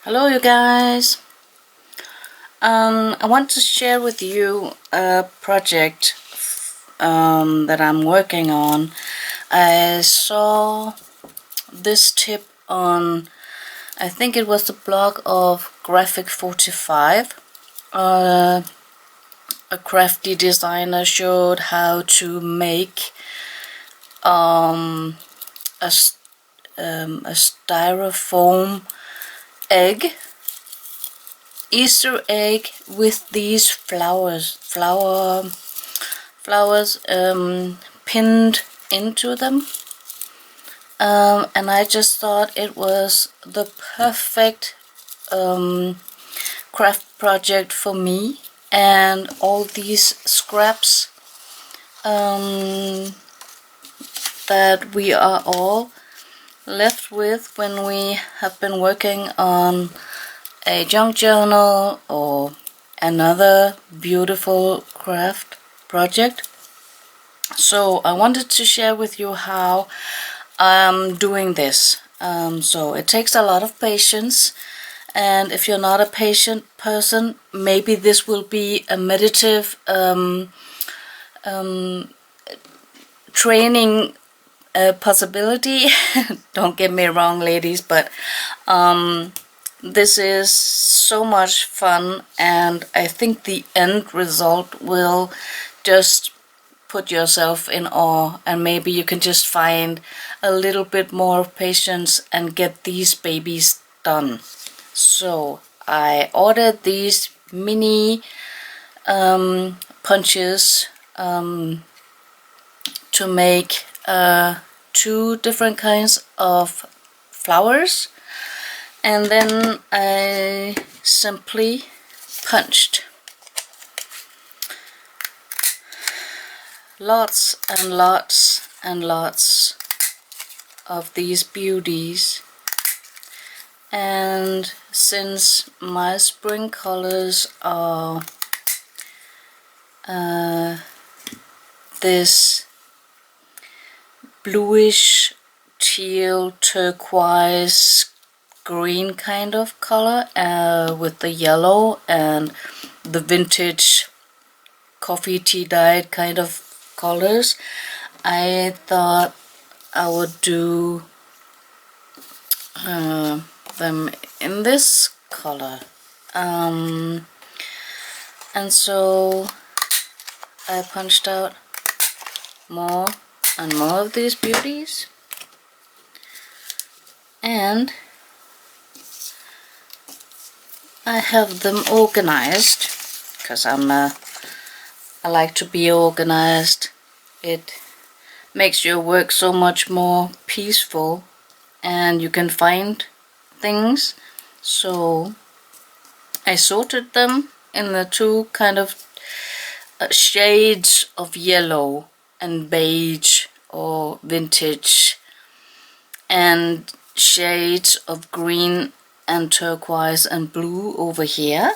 Hello you guys. I want to share with you a project that I'm working on. I saw this tip on, I think it was the blog of Graphic 45. A crafty designer showed how to make a styrofoam egg Easter egg with these flowers pinned into them, and I just thought it was the perfect craft project for me. And all these scraps that we are all left with when we have been working on a junk journal or another beautiful craft project. So I wanted to share with you how I'm doing this. So it takes a lot of patience, and if you're not a patient person, maybe this will be a meditative training possibility. Don't get me wrong, ladies, but this is so much fun, and I think the end result will just put yourself in awe, and maybe you can just find a little bit more patience and get these babies done. So I ordered these mini punches to make 2 different kinds of flowers, and then I simply punched lots and lots and lots of these beauties. And since my spring colors are this bluish teal turquoise green kind of color with the yellow and the vintage coffee tea dyed kind of colors, I thought I would do them in this color, and so I punched out more and more of these beauties, and I have them organized because I like to be organized. It makes your work so much more peaceful, and you can find things. So I sorted them in the 2 kind of shades of yellow and beige or vintage, and shades of green and turquoise and blue over here.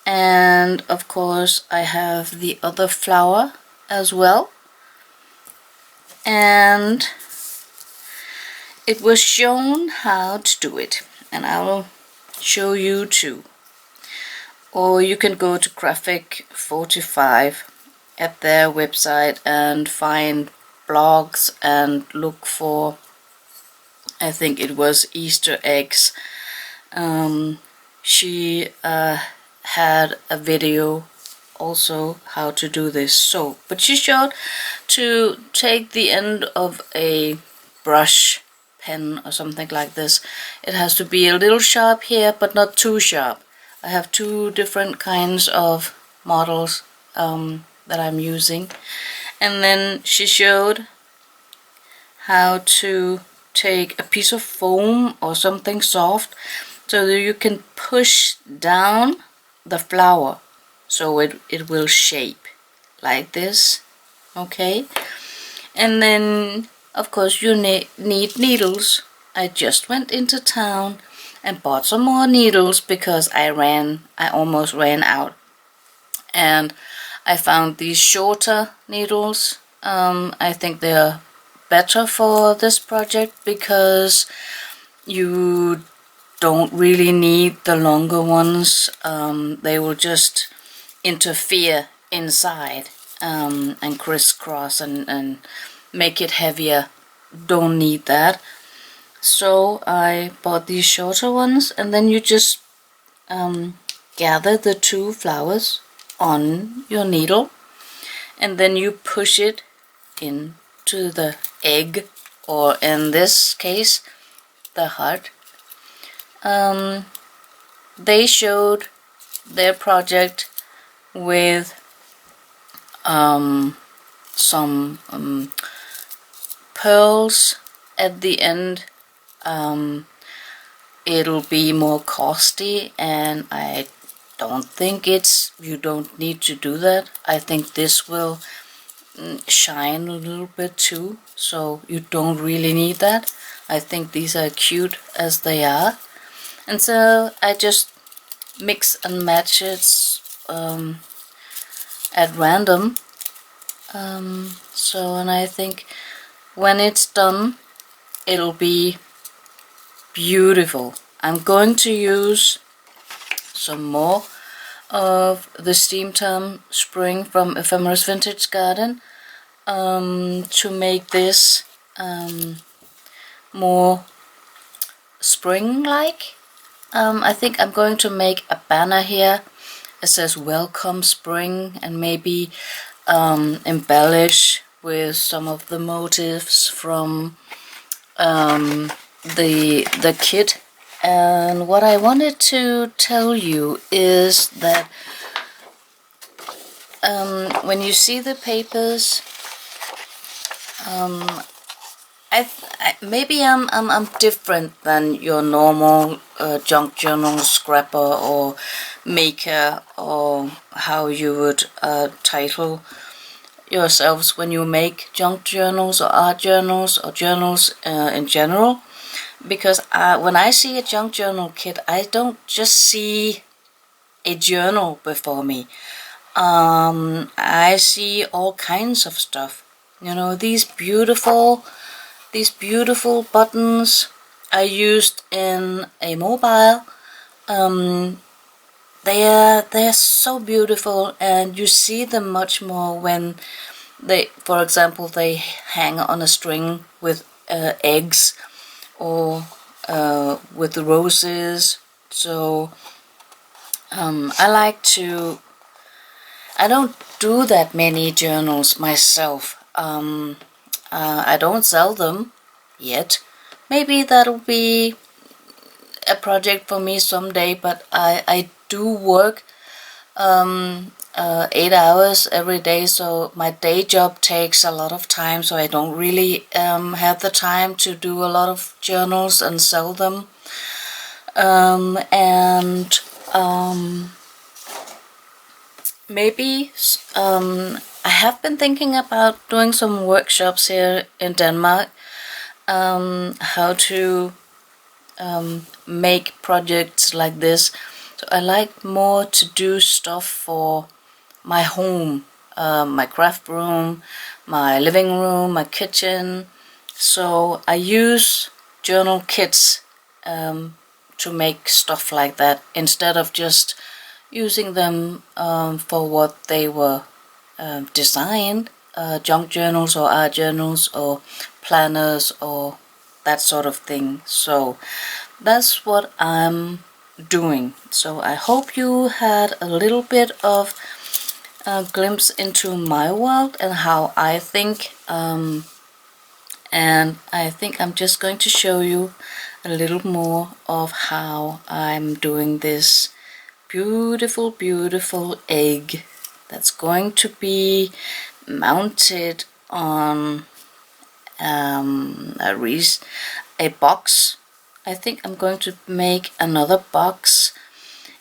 And of course I have the other flower as well, and it was shown how to do it, and I will show you too. Or you can go to Graphic 45 at their website and find blogs and look for, I think it was Easter eggs. She had a video also how to do this. So, but she showed to take the end of a brush pen or something like this. It has to be a little sharp here, but not too sharp. I have 2 different kinds of models that I'm using. And then she showed how to take a piece of foam or something soft so that you can push down the flower so it will shape like this. Okay, and then of course you need needles. I just went into town and bought some more needles because I almost ran out, and I found these shorter needles. I think they're better for this project because you don't really need the longer ones. They will just interfere inside and crisscross and make it heavier. Don't need that. So I bought these shorter ones, and then you just gather the 2 flowers on your needle, and then you push it into the egg, or in this case the heart. They showed their project with some pearls at the end. It'll be more costly, and I don't think you don't need to do that. I think this will shine a little bit too, so you don't really need that. I think these are cute as they are, and so I just mix and match it at random. And I think when it's done, it'll be beautiful. I'm going to use some more of the Steamed Spring from Ephemeris Vintage Garden to make this more spring-like. I think I'm going to make a banner here. It says Welcome Spring, and maybe embellish with some of the motifs from the kit. And what I wanted to tell you is that when you see the papers, maybe I'm different than your normal junk journal scrapper or maker, or how you would title yourselves when you make junk journals or art journals or journals in general. Because when I see a junk journal kit, I don't just see a journal before me. I see all kinds of stuff. You know, these beautiful buttons I used in a mobile. They're so beautiful, and you see them much more when they, for example, they hang on a string with eggs, or with the roses. So I don't do that many journals myself. I don't sell them yet. Maybe that'll be a project for me someday, but I do work 8 hours every day, so my day job takes a lot of time, so I don't really have the time to do a lot of journals and sell them. Maybe I have been thinking about doing some workshops here in Denmark, how to make projects like this. So I like more to do stuff for my home, my craft room, my living room, my kitchen. So I use journal kits to make stuff like that, instead of just using them for what they were designed, junk journals or art journals or planners or that sort of thing. So that's what I'm doing. So I hope you had a little bit of a glimpse into my world and how I think, and I think I'm just going to show you a little more of how I'm doing this beautiful egg that's going to be mounted on a box. I think I'm going to make another box,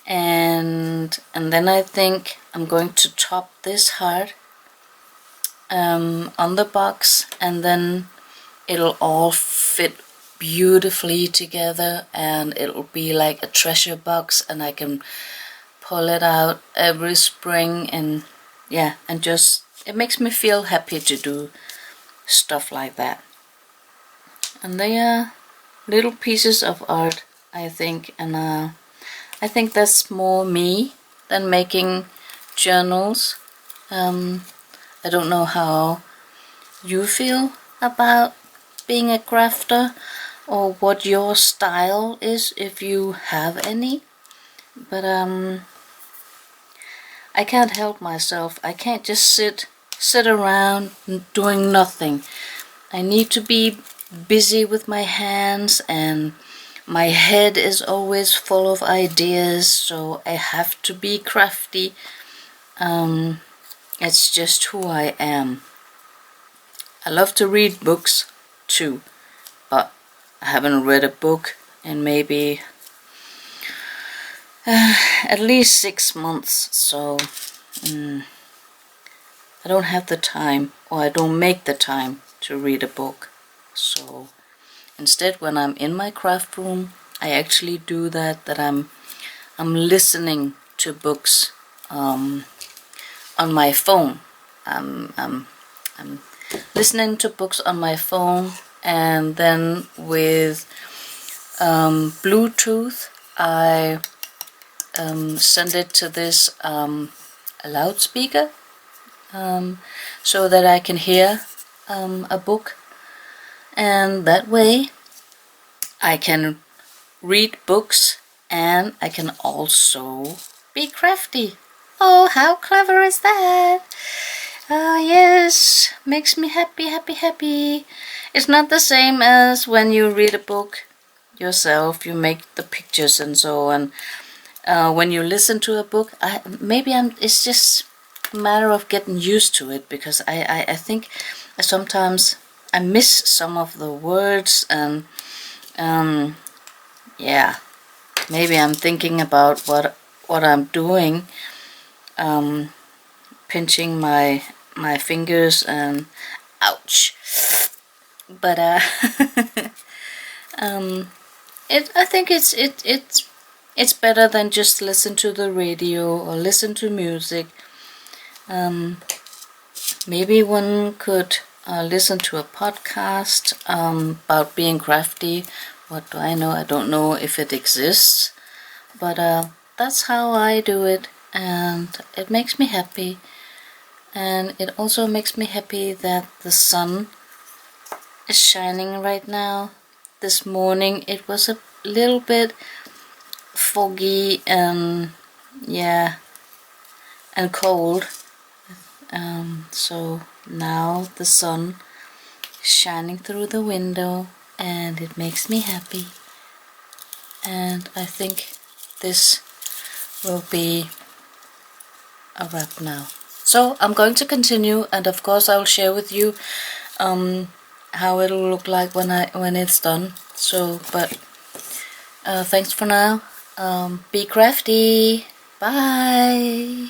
and then I think I'm going to top this heart on the box, and then it'll all fit beautifully together, and it'll be like a treasure box, and I can pull it out every spring, and yeah, and just it makes me feel happy to do stuff like that. And they are little pieces of art I think, and I think that's more me than making journals. I don't know how you feel about being a crafter, or what your style is, if you have any, but I can't help myself. I can't just sit around doing nothing. I need to be busy with my hands, and my head is always full of ideas, so I have to be crafty. It's just who I am. I love to read books too, but I haven't read a book in maybe at least 6 months, so I don't have the time, or I don't make the time to read a book. So instead, when I'm in my craft room, I actually do that I'm listening to books on my phone. I'm listening to books on my phone, and then with Bluetooth I send it to this loudspeaker, so that I can hear a book, and that way I can read books and I can also be crafty. Oh, how clever is that? Oh yes, makes me happy, happy, happy. It's not the same as when you read a book yourself, you make the pictures and so on. When you listen to a book, it's just a matter of getting used to it, because I think sometimes I miss some of the words, and yeah, maybe I'm thinking about what I'm doing, pinching my fingers, and ouch. But I think it's better than just listen to the radio or listen to music. Maybe one could listen to a podcast about being crafty. What do I know? I don't know if it exists, but that's how I do it, and it makes me happy. And it also makes me happy that the sun is shining right now. This morning it was a little bit foggy and and cold, so now the sun is shining through the window, and it makes me happy. And I think this will be a wrap now. So I'm going to continue, and of course I'll share with you how it'll look like when it's done. So, but thanks for now. Be crafty. Bye.